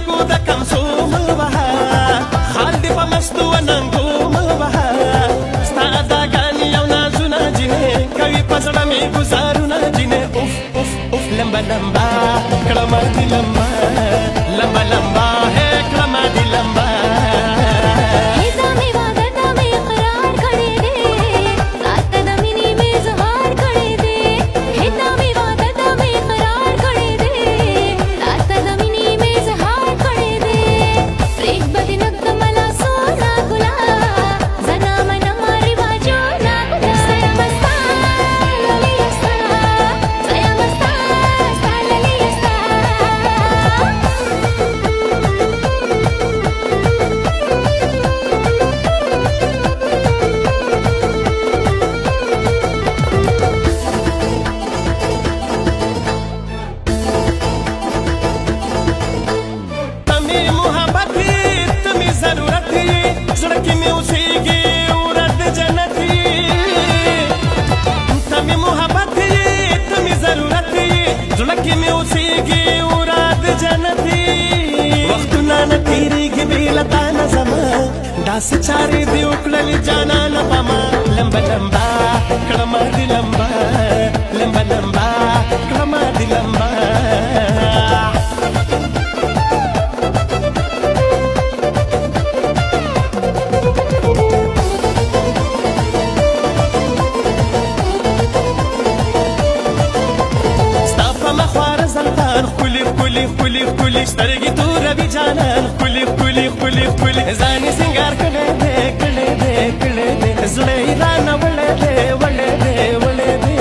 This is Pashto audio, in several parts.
سرگو دکم سوم بها خال دی پا مستو ننگوم بها ستا اداگانی یو نازونا جنه کوي پزړه می گزارونا جنه اوف اوف اوف لمبا لمبا کلمه دی لمبا لمبا لمبا ہے کلمه دی لمبا زړه مې اوسېږي وراد جنتي وختونه نه تېرېږي بې له تا نه زما داسې چارې دې وکړلې جانانه په ما لمبه لمبه کړمه دې لمبه لمبه لمبه کړمه دې لمبه خولي سترګې توروي جانان خولي خولي خولي خولي ځانې سینګار کړی دی کړی دی کړی دی زړه یې رانه وړی دی وړی دی وړی دی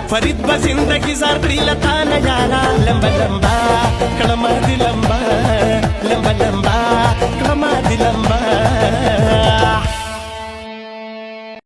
فرید با زندگی زار کړی لتا نه یارا لمبا لمبا کړمه دې لمبا لمبا لمبا کړمه دې لمبا